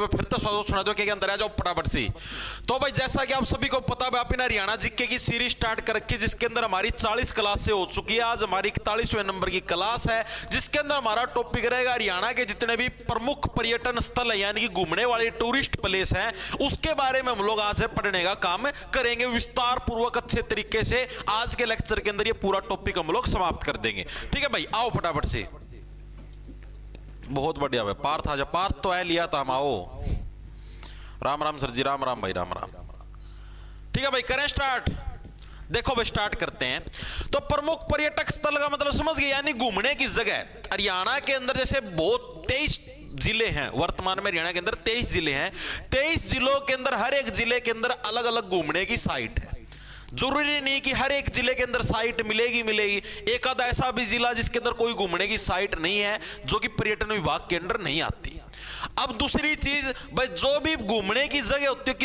फिर तो सुना दो क्या अंदर आ जाओ फटाफट से। तो भाई जैसा कि आप सभी को पता है, आपने हरियाणा जीके की सीरीज स्टार्ट कर रखी है, जिसके अंदर हमारी 40 क्लासें हो चुकी है। आज हमारी 41वें नंबर की क्लास है, जिसके अंदर हमारा टॉपिक रहेगा हरियाणा के जितने भी प्रमुख पर्यटन स्थल है, यानी कि घूमने वाले टूरिस्ट प्लेस हैं, उसके बारे में हम लोग आज पढ़ने का काम करेंगे विस्तार पूर्वक अच्छे तरीके से। आज के लेक्चर के अंदर ये पूरा टॉपिक हम लोग समाप्त कर देंगे। ठीक है भाई, आओ फटाफट से। बहुत बढ़िया भाई, पार्थ आ जाओ। पार्थ तो है लिया था हम, आओ। राम राम सर जी, राम राम भाई, राम राम। ठीक है भाई, करें स्टार्ट। देखो भाई स्टार्ट करते हैं। तो प्रमुख पर्यटक स्थल का मतलब समझ गए, यानी घूमने की जगह। हरियाणा के अंदर जैसे बहुत 23 जिले हैं वर्तमान में, हरियाणा के अंदर 23 जिले हैं। 23 जिलों के अंदर हर एक जिले के अंदर अलग अलग घूमने की साइट है। जरूरी नहीं कि हर एक जिले के अंदर साइट मिलेगी। एक आधा ऐसा भी जिला जिसके अंदर कोई घूमने की साइट नहीं है, जो कि पर्यटन विभाग के अंदर नहीं आती। अब दूसरी चीज भाई, जो भी घूमने की जगह होती है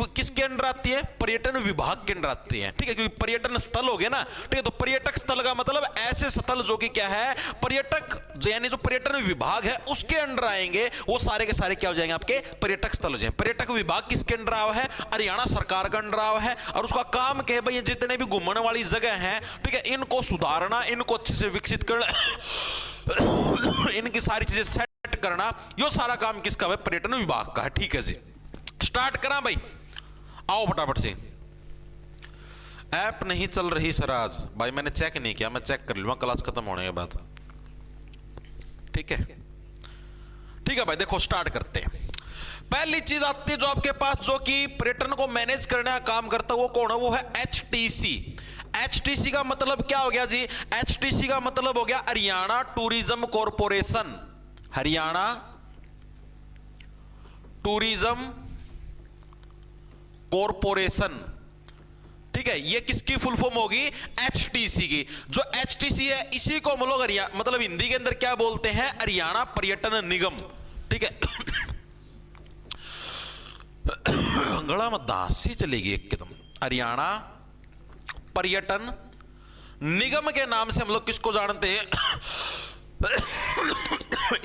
किसके अंडर आती है? पर्यटन विभाग के अंडर आती है। ठीक है, क्योंकि पर्यटन स्थल हो गया ना। ठीक है, तो पर्यटक स्थल का मतलब ऐसे स्थल जो कि क्या है, पर्यटक यानी जो पर्यटन विभाग है उसके अंडर आएंगे, वो सारे के सारे क्या हो जाएंगे? आपके पर्यटक स्थल हो जाएंगे। पर्यटक विभाग किसके अंडर आवा है? हरियाणा सरकार का अंडर आवा है, और उसका काम क्या है भाई? जितने भी घूमने वाली जगह हैं, ठीक है, इनको सुधारना, इनको अच्छे से विकसित करना, इनकी सारी चीजें सेट करना, यो सारा काम किसका है? पर्यटन विभाग का है। ठीक है जी, स्टार्ट करा भाई, आओ फटाफट से। ऐप नहीं चल रही सर आज। भाई मैंने चेक नहीं किया, मैं चेक कर लूंगा क्लास खत्म होने के बाद। ठीक है, ठीक है भाई, देखो स्टार्ट करते हैं। पहली चीज आती है जो आपके पास, जो कि पर्यटन को मैनेज करने का काम करता है, वो कौन है? वो है HTC। HTC का मतलब क्या हो गया जी? HTC का मतलब हो गया Haryana tourism corporation. Haryana tourism corporation. ठीक है, ये किसकी फुल फॉर्म होगी? HTC की। जो HTC है इसी को हम लोग मतलब हिंदी के अंदर क्या बोलते हैं? हरियाणा पर्यटन निगम। ठीक है, गला में दासी चलेगी एकदम। हरियाणा पर्यटन निगम के नाम से हम लोग किसको जानते हैं?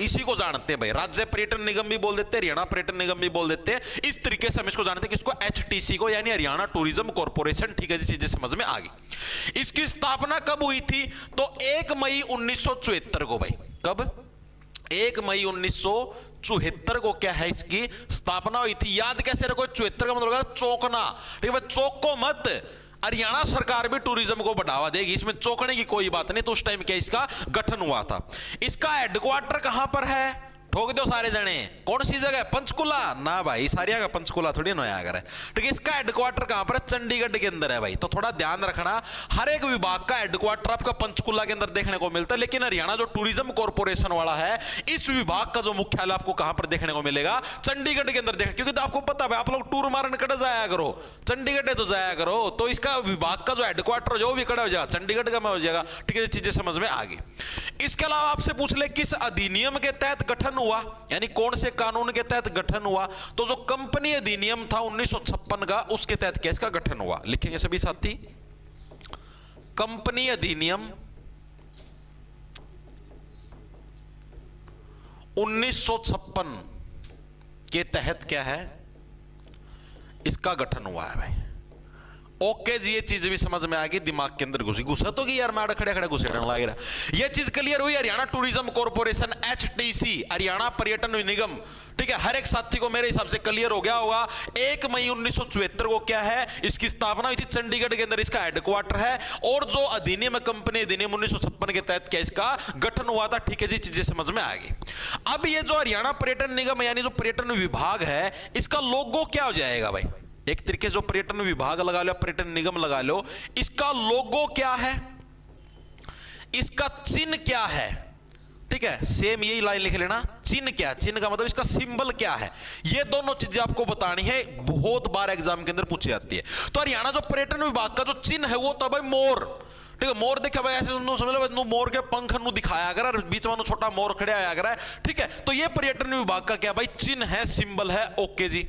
इसी को जानते हैं भाई। राज्य पर्यटन निगम भी बोल देते हैं, हरियाणा पर्यटन निगम भी बोल देते हैं। इस तरीके से हम इसको जानते हैं, किसको? HTC को, यानी हरियाणा टूरिज्म कॉरपोरेशन। ठीक है जी, चीजें समझ में आ गई। इसकी स्थापना कब हुई थी? तो 1 मई 1974 को भाई। कब? 1 मई 1974 को क्या है, इसकी स्थापना हुई थी। याद कैसे रखो? 74 का मतलब होगा चौंकना। ठीक है भाई, चौंको मत। हरियाणा सरकार भी टूरिज्म को बढ़ावा देगी, इसमें चौंकने की कोई बात नहीं। तो उस टाइम क्या इसका गठन हुआ था। इसका हेडक्वार्टर कहां पर है? ठोक दो सारे जने, कौन सी जगह? पंचकुला ना भाई, सारिया का पंचकुला थोड़ी नया अगर है। ठीक है, इसका हेडक्वार्टर कहां पर है? चंडीगढ़ के अंदर है भाई। तो थोड़ा ध्यान रखना, हर एक विभाग का हेडक्वार्टर आपका पंचकुला के अंदर देखने को मिलता है, लेकिन हरियाणा जो टूरिज्म कॉर्पोरेशन वाला है, इस विभाग का जो मुख्यालय आपको कहां पर देखने को मिलेगा? चंडीगढ़ के अंदर देखने। क्योंकि तो आपको पता है आप लोग टूर मारने कड़े जाया करो, चंडीगढ़ तो जाया करो, तो इसका विभाग का जो हेडक्वार्टर जो भी कड़ा हो जाएगा चंडीगढ़ का में हो जाएगा। ठीक है, चीजें समझ में आ गई। इसके अलावा आपसे पूछ ले किस अधिनियम के तहत गठन हुआ, यानी कौन से कानून के तहत गठन हुआ? तो जो कंपनी अधिनियम था 1956 का, उसके तहत क्या इसका गठन हुआ? लिखेंगे सभी साथी, कंपनी अधिनियम 1956 के तहत क्या है, इसका गठन हुआ है भाई। ओके जी, ये चीज भी समझ में आ गई, दिमाग के अंदर घुसा तो कि यार मैं खड़े खड़े घुसे लग रहा। ये चीज क्लियर हुई। Haryana tourism corporation HTC, Haryana पर्यटन निगम। ठीक है, हर एक साथी को मेरे हिसाब से क्लियर हो गया होगा। 1 मई 1974 को क्या है, इसकी स्थापना हुई थी। चंडीगढ़ के अंदर इसका हेडक्वार्टर है, और जो अधिनियम कंपनी अधिनियम 1956 के तहत क्या इसका गठन हुआ था। ठीक है जी, चीजें समझ में आ गई। अब ये जो हरियाणा पर्यटन निगम यानी जो पर्यटन विभाग है, इसका लोगो क्या हो जाएगा भाई? एक तरीके से जो पर्यटन विभाग लगा लो, पर्यटन निगम लगा लो, इसका लोगो क्या है, इसका चिन्ह क्या है? ठीक है, सेम यही लाइन लिख लेना। चिन्ह क्या है? चिन्ह का मतलब इसका सिंबल क्या है? ये दोनों चीजें आपको बतानी है, बहुत बार एग्जाम के अंदर पूछी जाती है। तो हरियाणा जो पर्यटन विभाग का जो चिन्ह है वो तो भाई मोर। ठीक है, मोर देखा भाई, ऐसे समझ लो मोर के पंख नु दिखाया अगर बीच में छोटा मोर खड़े आया अगर है। ठीक है, तो ये पर्यटन विभाग का क्या भाई चिन्ह है, सिंबल है। ओके जी,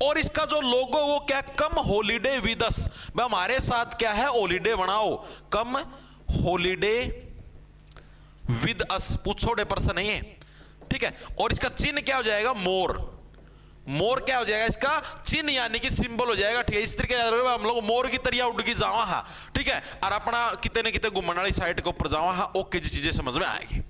और इसका जो लोगो वो क्या? कम हॉलीडे विद अस। भाई हमारे साथ क्या है? हॉलीडे बनाओ, कम हॉलीडे विद अस। पूछो डे पर्सन नहीं है। ठीक है, और इसका चिन्ह क्या हो जाएगा? मोर। मोर क्या हो जाएगा, इसका चिन्ह यानी कि सिंबल हो जाएगा। ठीक है, इस तरीके से हम लोग मोर की तरिया उड़ की जावा हा, ठीक है, और अपना कितने न कितने घूमने वाली साइड के ऊपर जावा हा। ओके जी, चीजें समझ में आएगी।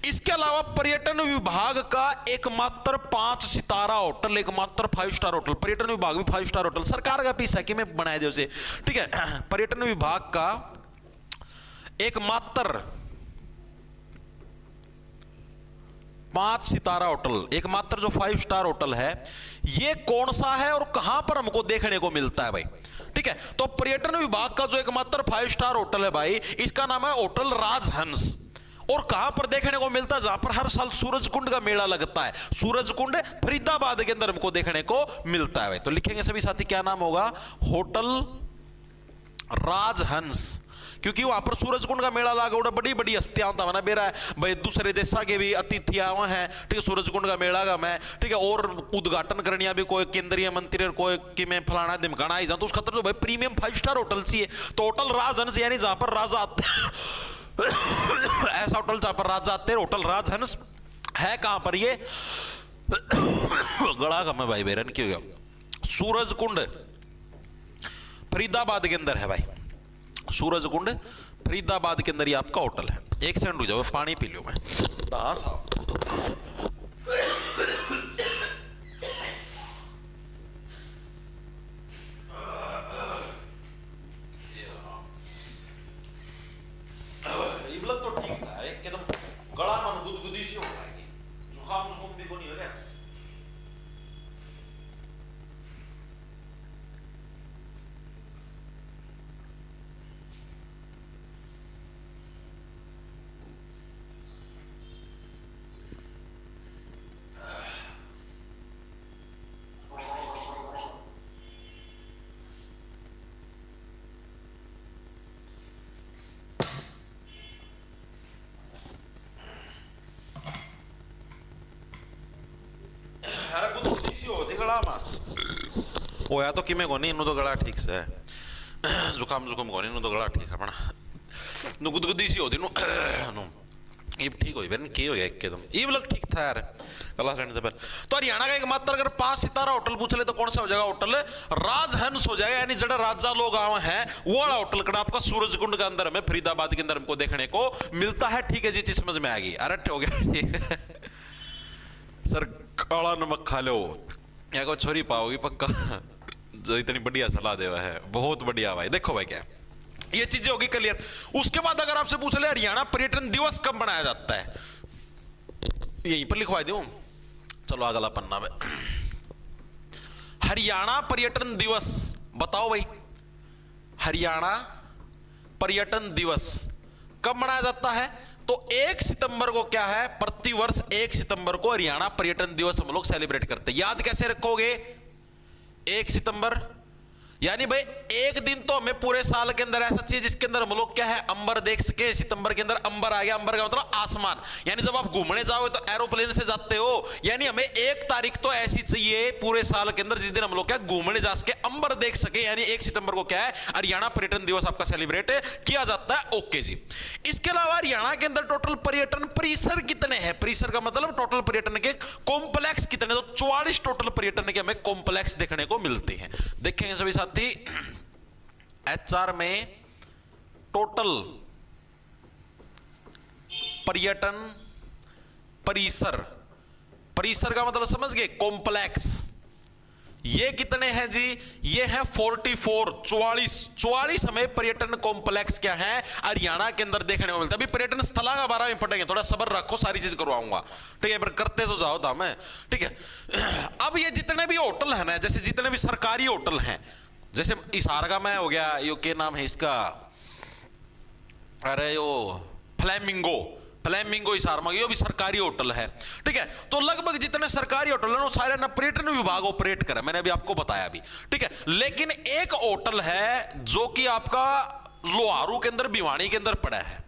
इसके अलावा पर्यटन विभाग का एकमात्र 5 सितारा होटल, एकमात्र 5 स्टार होटल, पर्यटन विभाग भी 5 स्टार होटल सरकार का पीस है कि मैं बनाया दे उसे, ठीक है। पर्यटन विभाग का एकमात्र 5 सितारा होटल, एकमात्र जो 5 स्टार होटल है, ये कौन सा है और कहां पर हमको देखने को मिलता है भाई, ठीक है। तो पर्यटन विभाग का जो एकमात्र 5 स्टार होटल है भाई, इसका नाम है होटल राजहंस। और कहां पर देखने को मिलता है, जहां पर हर साल सूरजकुंड का मेला लगता है। सूरजकुंड फरीदाबाद के अंदर हमको देखने को मिलता है भाई। तो लिखेंगे सभी साथी, क्या नाम होगा, होटल राजहंस, क्योंकि वहां पर सूरजकुंड का मेला लगा उड़ा, बड़ी बड़ी हस्तियां होता है ना बेरा है भाई, दूसरे देशा के भी अतिथि आए हैं, ठीक है, सूरजकुंड का मेला का मैं, ठीक है, और उद्घाटन करनिया भी कोई केंद्रीय मंत्री और कोई कि मैं फलाना दिमकाना आई जाऊं, तो उस खतर तो भाई प्रीमियम 5 स्टार होटल चाहिए। तो होटल राजहंस यानी जहां पर राजा आते ऐसा होटल जहां पर राजा आते हैं, होटल राजहंस है। कहां पर ये गड़ा का मैं भाई बेरन क्यों गया, सूरजकुंड फरीदाबाद के अंदर है भाई, सूरजकुंड फरीदाबाद के अंदर ही आपका होटल है। एक सेकंड रुक जाओ, पानी पी लो मैं। तो ठीक था एकदम, गला मन गुदगुदी सी हो जाएगी, जुकाम भी को नहीं हो गया। होया तो किमें को नहीं, इन्हों तो गला ठीक से है, जुकाम जुकाम को नहीं, इन्हों तो गला ठीक है अपना, नु गुदगुदी सी होती नु ये ठीक हो गई, की हो गया एकदम, ये लग ठीक था यार गला करने से पहले। तो हरियाणा का एकमात्र अगर 5 सितारा होटल पूछ ले तो कौन सा हो जाएगा, होटल राजहंस हो जाएगा, यानी जड़ा राजा लोग आए हैं वो वाला होटल कड़ा आपका सूरजकुंड के अंदर, हमें फरीदाबाद के अंदर हमको देखने को मिलता है। ठीक है जी, चीज समझ में आ गई, अरे हो गया ठीक है सर, काला नमक खा लो या को छोरी पाओगी पक्का, जो इतनी बढ़िया सलाह देवा है, बहुत बढ़िया भाई। देखो भाई क्या ये चीजें होगी क्लियर। उसके बाद अगर आपसे पूछ ले हरियाणा पर्यटन दिवस कब मनाया जाता है, यहीं पर लिखवा दूं, चलो अगला पन्ना में, हरियाणा पर्यटन दिवस बताओ भाई, हरियाणा पर्यटन दिवस कब मनाया जाता है। तो 1 सितंबर को क्या है, प्रतिवर्ष 1 सितंबर को हरियाणा पर्यटन दिवस हम लोग सेलिब्रेट करते हैं। याद कैसे रखोगे, 1 सितंबर यानी भाई एक दिन तो हमें पूरे साल के अंदर ऐसा चाहिए जिसके अंदर हम लोग क्या है, अंबर देख सके। सितंबर के अंदर अंबर आ गया, अंबर का मतलब आसमान, यानी जब आप घूमने जाओ तो एरोप्लेन से जाते हो, यानी हमें 1 तारीख तो ऐसी चाहिए पूरे साल के अंदर जिस दिन हम लोग क्या घूमने जा सके, अंबर देख सके, यानी 1 सितंबर को क्या है, हरियाणा पर्यटन दिवस आपका सेलिब्रेट किया जाता है। ओके जी, इसके अलावा हरियाणा के अंदर टोटल पर्यटन परिसर कितने हैं, परिसर का मतलब टोटल पर्यटन के कॉम्प्लेक्स कितने, तो 44 टोटल पर्यटन के हमें कॉम्प्लेक्स देखने को मिलते हैं। देखेंगे सभी साथी, एचआर में टोटल पर्यटन परिसर, परिसर का मतलब समझ गए, कॉम्प्लेक्स, ये कितने हैं जी, ये हैं 44 44 हमें पर्यटन कॉम्प्लेक्स क्या है हरियाणा के अंदर देखने को मिलता है। अभी पर्यटन स्थला का बारे में पढ़ेंगे, थोड़ा सब्र रखो, सारी चीज करवाऊंगा, ठीक है, पर करते तो जाओ दाम है, ठीक है। अब ये जितने भी होटल है ना, जैसे जितने भी सरकारी होटल हैं, जैसे इसारगा में हो गया, यो क्या नाम है इसका, अरे यो फ्लैमिंगो इसारमा, ये भी सरकारी होटल है, ठीक है। तो लगभग जितने सरकारी होटल है वो सारे ना पर्यटन विभाग ऑपरेट करे, मैंने अभी आपको बताया अभी, ठीक है। लेकिन एक होटल है जो कि आपका लोहारू के अंदर, भिवानी के अंदर पड़ा है,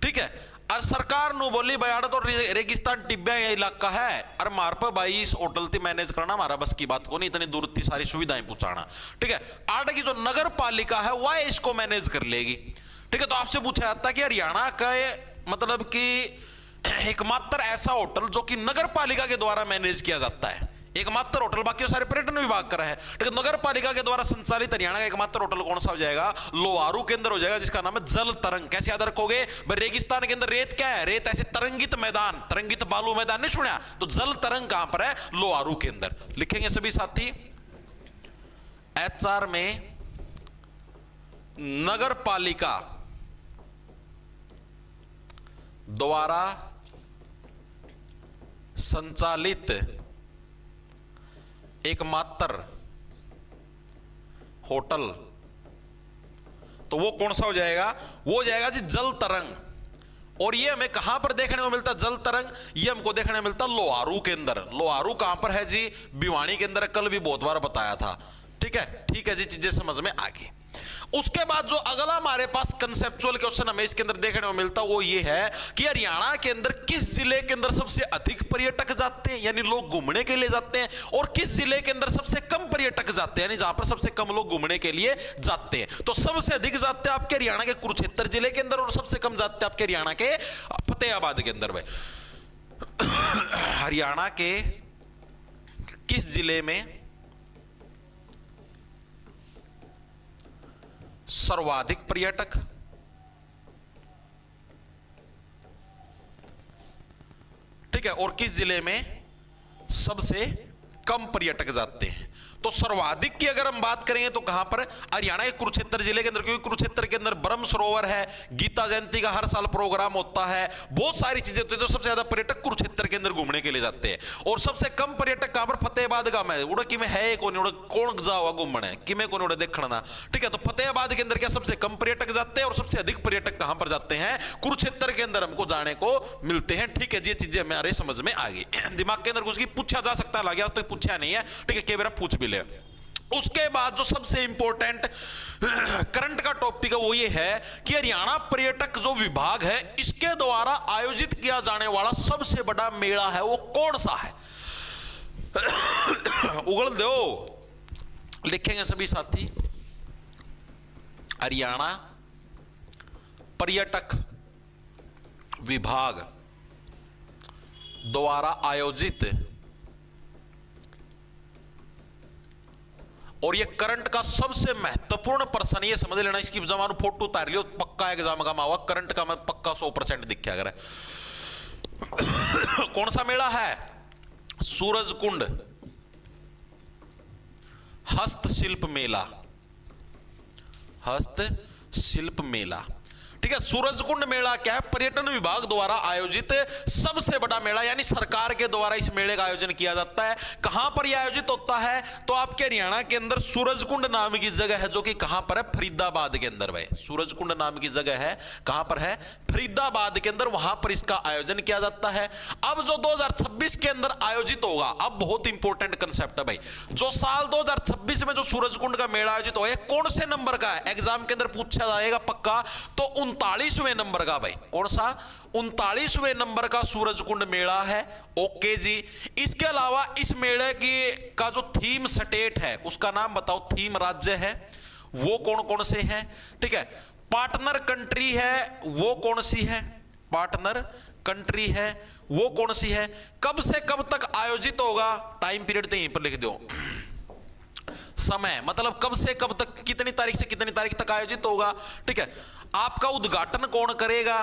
ठीक है। और सरकार नु बोली भाई तो रेगिस्तान टिब्बा इलाका है, और मार पर भाई इस होटल थी मैनेज करना हमारा बस की बात को नहीं, इतनी दूर थी सारी सुविधाएं पहुंचाना, ठीक है। आठ की जो नगर पालिका है वह इसको मैनेज कर लेगी, ठीक है। तो आपसे पूछा जाता है कि हरियाणा का मतलब कि एकमात्र ऐसा होटल जो कि नगर पालिका के द्वारा मैनेज किया जाता है, एकमात्र होटल, बाकी सारे पर्यटन विभाग का है। लेकिन नगर पालिका के द्वारा संचालित हरियाणा का एकमात्र होटल कौन सा हो जाएगा? लोहारू के अंदर हो जाएगा, जिसका नाम है जल तरंग। कैसे याद रखोगे? रेगिस्तान के अंदर रेत क्या है? रेत ऐसे तरंगित मैदान, तरंगित बालू मैदान नहीं सुना? तो जल तरंग कहां पर है? लोहारू के अंदर। लिखेंगे सभी साथी। HR में नगर पालिका द्वारा संचालित एकमात्र होटल, तो वो कौन सा हो जाएगा? वो हो जाएगा जी जल तरंग। और ये हमें कहां पर देखने को मिलता है जल तरंग? ये हमको देखने को मिलता लोहारू के अंदर। लोहारू कहां पर है जी? भिवानी के अंदर। कल भी बहुत बार बताया था। ठीक है जी, चीजें समझ में आ गई। उसके बाद जो अगला हमारे पास कंसेप्चुअल क्वेश्चन हमें इसके अंदर देखने को मिलता वो ये है कि हरियाणा के अंदर किस जिले के अंदर सबसे अधिक पर्यटक जाते हैं, यानी लोग घूमने के लिए जाते हैं, और किस जिले के अंदर सबसे कम पर्यटक जाते हैं, यानी जहां पर सबसे कम लोग घूमने के लिए जाते हैं। तो सबसे अधिक जाते हैं आपके हरियाणा के कुरुक्षेत्र जिले के अंदर, और सबसे कम जाते हैं आपके हरियाणा के फतेहाबाद के अंदर। भाई हरियाणा के किस जिले में सर्वाधिक पर्यटक, ठीक है, और किस जिले में सबसे कम पर्यटक जाते हैं? तो सर्वाधिक की अगर हम बात करेंगे तो कहां पर? हरियाणा के कुरुक्षेत्र जिले के अंदर, क्योंकि कुरुक्षेत्र के अंदर ब्रह्म सरोवर है, गीता जयंती का हर साल प्रोग्राम होता है, बहुत सारी चीजें होती है। तो सबसे ज्यादा पर्यटक कुरुक्षेत्र के अंदर घूमने के लिए जाते हैं। और सबसे कम पर्यटक कहां पर? फतेहाबाद का। मैं उड़ा कि में है कौन जाओ घूमने कि में कौन देखना। ठीक है, तो फतेहाबाद के अंदर क्या सबसे कम पर्यटक जाते हैं, और सबसे अधिक पर्यटक कहां पर जाते हैं? कुरुक्षेत्र के अंदर हमको जाने को मिलते हैं। ठीक है जी, ये चीजें हमारे समझ में आ गई, दिमाग के अंदर घुस गई। पूछा जा सकता है, आज तक पूछा नहीं है। ठीक है, कई बार पूछ भी ले। उसके बाद जो सबसे इंपॉर्टेंट करंट का टॉपिक है वो ये है कि हरियाणा पर्यटक जो विभाग है इसके द्वारा आयोजित किया जाने वाला सबसे बड़ा मेला है वो कौन सा है? उगल दो, लिखेंगे सभी साथी। हरियाणा पर्यटक विभाग द्वारा आयोजित, और ये करंट का सबसे महत्वपूर्ण प्रश्न, ये समझ लेना, इसकी जमानो फोटो उतार लियो, पक्का एग्जाम का मावा करंट का मैं पक्का 100% दिखा अगर कौन सा मेला है? सूरजकुंड हस्तशिल्प मेला। हस्तशिल्प मेला, ठीक है। सूरजकुंड मेला क्या है? पर्यटन विभाग द्वारा आयोजित सबसे बड़ा मेला, यानी सरकार के द्वारा इस मेले का आयोजन किया जाता है। कहां पर यह आयोजित होता है? तो आपके हरियाणा के अंदर सूरजकुंड नाम की जगह है, जो कि कहां पर है? फरीदाबाद के अंदर। भाई सूरजकुंड नाम की जगह है, कहां पर है? फरीदाबाद के अंदर, वहां पर इसका आयोजन किया जाता है। अब जो 2026 के अंदर आयोजित होगा, अब बहुत इंपॉर्टेंट कंसेप्ट है भाई, जो साल 2026 में जो सूरजकुंड का मेला आयोजित होगा कौन से नंबर का है? एग्जाम के अंदर पूछा जाएगा पक्का। तो 39वें नंबर का। भाई कौन सा? 39वें नंबर का सूरजकुंड मेला है। ओके जी। इसके अलावा इस मेले की का जो थीम स्टेट है उसका नाम बताओ, थीम राज्य है वो कौन कौन से हैं? ठीक है, पार्टनर कंट्री है वो कौन सी है? पार्टनर कंट्री है वो कौन सी है? कब से कब तक आयोजित होगा? टाइम पीरियड तो यहीं पर लिख दो, समय मतलब कब से कब तक, कितनी तारीख से कितनी तारीख तक आयोजित होगा। ठीक है, आपका उद्घाटन कौन करेगा?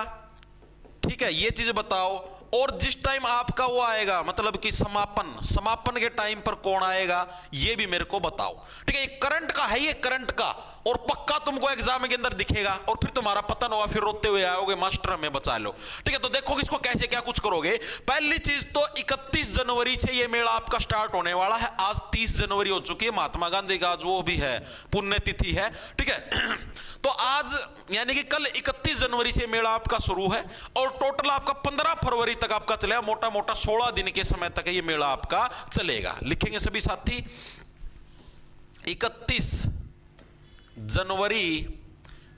ठीक है, ये चीज बताओ। और जिस टाइम आपका वो आएगा, मतलब कि समापन के टाइम पर कौन आएगा, ये भी मेरे को बताओ। ठीक है, ये करंट का है, ये करंट का, और पक्का तुमको एग्जाम के अंदर दिखेगा, और फिर तुम्हारा पतन होगा, फिर रोते हुए आओगे मास्टर हमें बचा लो। ठीक है, तो देखो कि इसको कैसे क्या कुछ करोगे। पहली चीज तो 31 जनवरी से ये मेला आपका स्टार्ट होने वाला है। आज 30 जनवरी हो चुकी है, महात्मा गांधी का आज वो भी है, पुण्यतिथि है। ठीक है, तो आज यानी कि कल 31 जनवरी से मेला आपका शुरू है, और टोटल आपका 15 फरवरी तक आपका चलेगा, मोटा मोटा 16 दिन के समय तक ये मेला आपका चलेगा। लिखेंगे सभी साथी, 31 जनवरी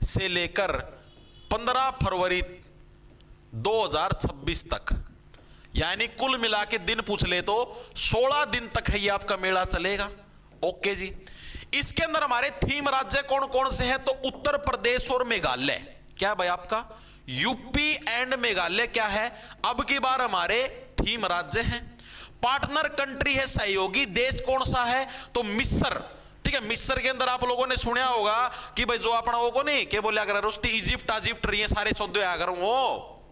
से लेकर 15 फरवरी 2026 तक, यानी कुल मिला के दिन पूछ ले तो 16 दिन तक है ये आपका मेला चलेगा। ओके जी। इसके अंदर हमारे थीम राज्य कौन कौन से हैं? तो उत्तर प्रदेश और मेघालय। क्या भाई आपका? यूपी एंड मेघालय क्या है अब की बार हमारे थीम राज्य हैं। पार्टनर कंट्री है, सहयोगी देश कौन सा है? तो मिस्र। ठीक है, मिस्र के अंदर आप लोगों ने सुना होगा कि भाई जो अपना वो को नहीं क्या बोलिया कर उसकी इजिप्ट रही है सारे सौदे आ कर वो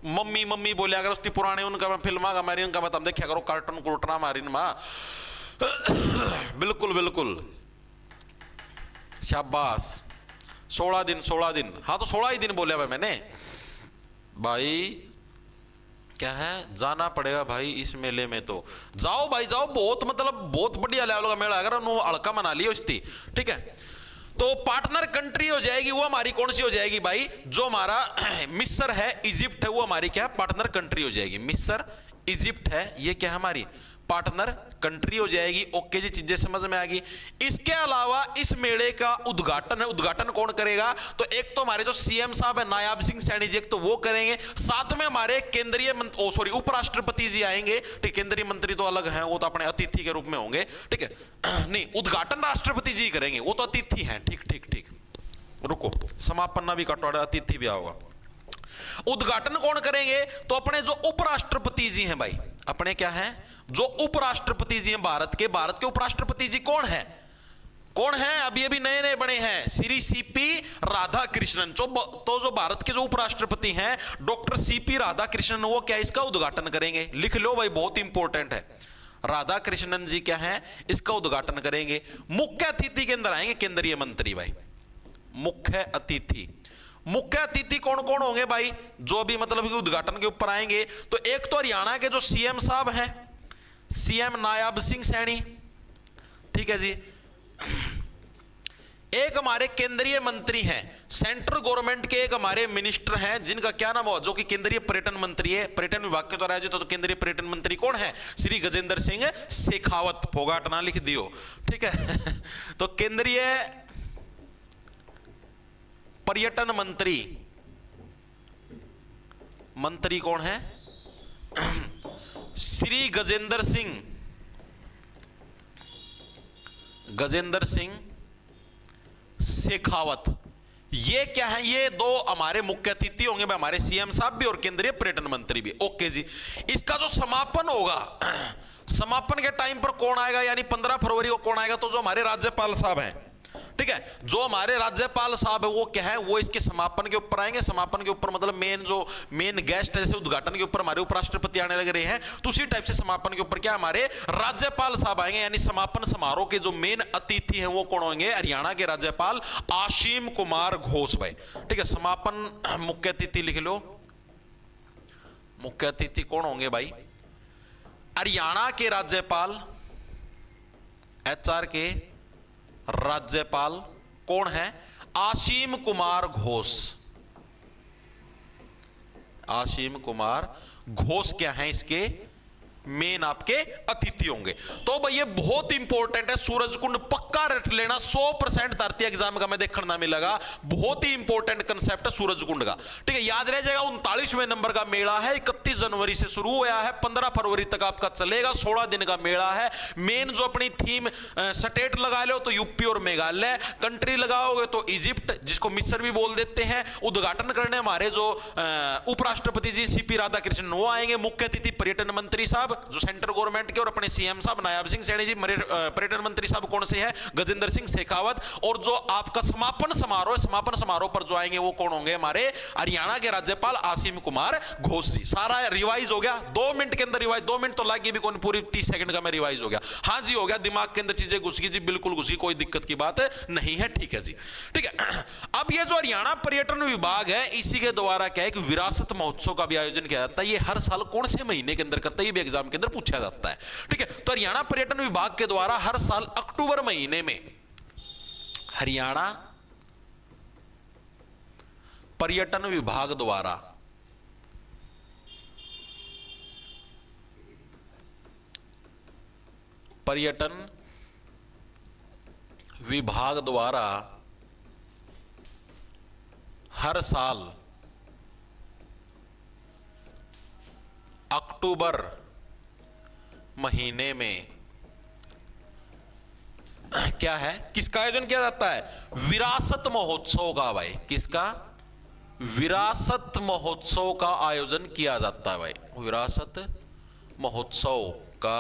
मम्मी मम्मी बोलिया कर उसकी पुराने उनका मैं फिल्मा का मारी उनका मैं तुम देखा करो कार्टून कुर्टना मारी माँ। बिल्कुल बिल्कुल, शाबाश। 16 दिन, हाँ तो 16 ही दिन बोले भाई मैंने। भाई क्या है, जाना पड़ेगा भाई इस मेले में, तो जाओ भाई जाओ, बहुत मतलब बहुत बढ़िया लेवल का मेला अगर हल्का मना लियो इसकी। ठीक है, तो पार्टनर कंट्री हो जाएगी वो हमारी कौन सी हो जाएगी भाई? जो हमारा मिस्र है, इजिप्ट है, वो हमारी क्या पार्टनर कंट्री हो जाएगी। मिस्र इजिप्ट है, ये क्या है हमारी पार्टनर कंट्री हो जाएगी। ओके जी, चीजें समझ में आ गई। इसके अलावा इस मेले का उद्घाटन है, उद्घाटन कौन करेगा? तो एक तो हमारे जो सीएम साहब है नायाब सिंह सैनी जी, एक तो वो करेंगे, साथ में हमारे केंद्रीय उपराष्ट्रपति जी आएंगे। ठीक, केंद्रीय मंत्री तो अलग हैं, वो तो अपने अतिथि के रूप में होंगे। ठीक है, नहीं उद्घाटन राष्ट्रपति जी करेंगे, वो तो अतिथि हैं। ठीक ठीक ठीक, रुको, समापन ना भी कटवाड़ा, अतिथि भी आओगा। उद्घाटन कौन करेंगे? तो अपने जो उपराष्ट्रपति जी हैं भाई, अपने क्या हैं जो उपराष्ट्रपति जी हैं भारत के उपराष्ट्रपति जी कौन है? कौन है? अभी अभी नए नए बने हैं, श्री सीपी राधाकृष्णन। तो जो भारत के जो उपराष्ट्रपति हैं डॉक्टर सीपी राधाकृष्णन, वो क्या इसका उद्घाटन करेंगे? लिख लो भाई, बहुत इंपॉर्टेंट है। राधाकृष्णन जी क्या है, इसका उद्घाटन करेंगे। मुख्य अतिथि के अंदर आएंगे केंद्रीय मंत्री भाई, मुख्य अतिथि। मुख्य अतिथि कौन कौन होंगे भाई जो भी मतलब कि उद्घाटन के ऊपर आएंगे? तो एक तो हरियाणा के जो सीएम साहब हैं, सीएम नायाब सिंह सैनी। ठीक है जी, एक हमारे केंद्रीय मंत्री हैं, सेंट्रल गवर्नमेंट के एक हमारे मिनिस्टर हैं जिनका क्या नाम हो, जो कि केंद्रीय पर्यटन मंत्री है, पर्यटन विभाग के द्वारा आयोजित। तो केंद्रीय पर्यटन मंत्री कौन है? श्री गजेंद्र सिंह शेखावत। फोगाट ना लिख दियो, ठीक है। तो केंद्रीय पर्यटन मंत्री कौन है? श्री गजेंद्र सिंह शेखावत। ये क्या है? ये दो हमारे मुख्य अतिथि होंगे, हमारे सीएम साहब भी और केंद्रीय पर्यटन मंत्री भी। ओके जी, इसका जो समापन होगा, समापन के टाइम पर कौन आएगा, यानी 15 फरवरी को कौन आएगा? तो जो हमारे राज्यपाल साहब हैं, ठीक है, जो हमारे राज्यपाल साहब है वो क्या है, वो इसके समापन के ऊपर आएंगे। समापन के ऊपर मतलब मेन गेस्ट है, जैसे उद्घाटन के ऊपर हमारे उपराष्ट्रपति आने लग रहे हैं, तो उसी टाइप से समापन के ऊपर क्या हमारे राज्यपाल साहब आएंगे। यानी समापन समारोह के जो मेन अतिथि हैं वो कौन होंगे? हरियाणा के राज्यपाल आशीम कुमार घोष भाई। ठीक है, समापन मुख्य अतिथि लिख लो। मुख्य अतिथि कौन होंगे भाई? हरियाणा के राज्यपाल, एचआर के राज्यपाल कौन है? आशीम कुमार घोष। आशीम कुमार घोष क्या है इसके मेन आपके अतिथि होंगे। तो भाई ये बहुत इंपॉर्टेंट है, सूरजकुंड पक्का रट लेना, 100% धरती एग्जाम का मैं देखना मिलेगा। बहुत ही इंपॉर्टेंट कंसेप्ट है सूरजकुंड का। ठीक है, याद रह जाएगा। 39वें नंबर का मेला है, 31 जनवरी से शुरू हुआ है, 15 फरवरी तक आपका चलेगा, 16 दिन का मेला है। मेन जो अपनी थीम स्टेट लगा लो तो यूपी और मेघालय, कंट्री लगाओगे तो इजिप्ट, जिसको मिस्र भी बोल देते हैं। उद्घाटन करने हमारे जो उपराष्ट्रपति जी सीपी राधाकृष्णन वो आएंगे। मुख्य अतिथि पर्यटन मंत्री साहब जो सेंट्रल गवर्नमेंट के, और अपने सीएम साहब नायाब सिंह सैनी जी। पर्यटन मंत्री साहब कौन से हैं? गजेंद्र सिंह शेखावत। और जो आपका समापन समारोह पर जो आएंगे वो कौन होंगे? हमारे हरियाणा के राज्यपाल आशीम कुमार घोष जी। सारा रिवाइज हो गया 2 मिनट के अंदर। रिवाइज 2 मिनट तो लगी भी कौन, पूरी 30 सेकंड का में रिवाइज हो गया। हाँ जी, हो गया, दिमाग के अंदर चीजें घुस गई जी, बिल्कुल घुस गई, कोई दिक्कत की बात नहीं है। ठीक है जी, ठीक है। अब ये जो हरियाणा पर्यटन विभाग है, इसी के द्वारा क्या है कि विरासत महोत्सव का भी आयोजन किया जाता है। ये हर साल कौन से महीने के अंदर करता है, ये भी एग्जाम के अंदर पूछा जाता है। ठीक है, तो हरियाणा पर्यटन विभाग के द्वारा हर साल अक्टूबर महीने में हरियाणा पर्यटन विभाग द्वारा हर साल अक्टूबर महीने में क्या है, किसका आयोजन किया जाता है? विरासत महोत्सव का भाई। किसका? विरासत महोत्सव का आयोजन किया जाता है भाई। विरासत महोत्सव का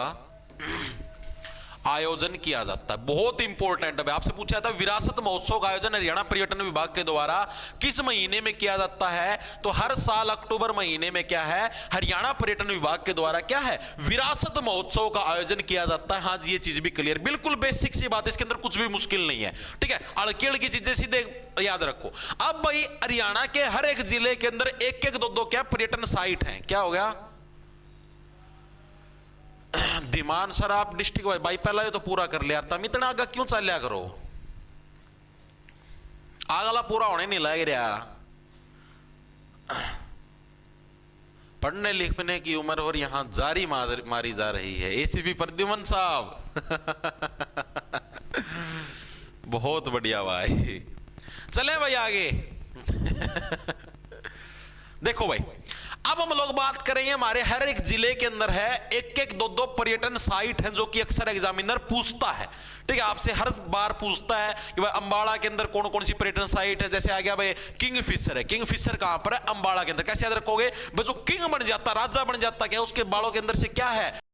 आयोजन किया जाता है। बहुत इंपॉर्टेंट है। आपसे पूछा था विरासत महोत्सव का आयोजन हरियाणा पर्यटन विभाग के द्वारा किस महीने में किया जाता है? तो हर साल अक्टूबर महीने में क्या है, हरियाणा पर्यटन विभाग के द्वारा क्या है, विरासत महोत्सव का आयोजन किया जाता है। हाँ जी, ये चीज भी क्लियर, बिल्कुल बेसिक सी बात, इसके अंदर कुछ भी मुश्किल नहीं है। ठीक है, अड़केड़ की चीजें सीधे याद रखो। अब भाई हरियाणा के हर एक जिले के अंदर एक एक दो क्या पर्यटन साइट है। क्या हो गया? दिमान सर आप डिस्ट्रिक्ट भाई पहला ये तो पूरा कर लिया, तुम इतना आगे क्यों चलिया करो? आगला पूरा होने नहीं लग रहा। पढ़ने लिखने की उम्र और यहां जारी मारी जा रही है। एसीपी प्रद्युमन साहब बहुत बढ़िया भाई। चले भाई आगे। देखो भाई, अब हम लोग बात करेंगे, हमारे हर एक जिले के अंदर है एक एक दो दो पर्यटन साइट है जो कि अक्सर एग्जामिनर पूछता है। ठीक है, आपसे हर बार पूछता है कि भाई अंबाला के अंदर कौन कौन सी पर्यटन साइट है। जैसे आ गया भाई किंगफिशर है, किंगफिशर कहां पर है? अंबाला के अंदर। कैसे याद रखोगे भाई? जो किंग बन जाता, राजा बन जाता, क्या उसके बालों के अंदर से क्या है?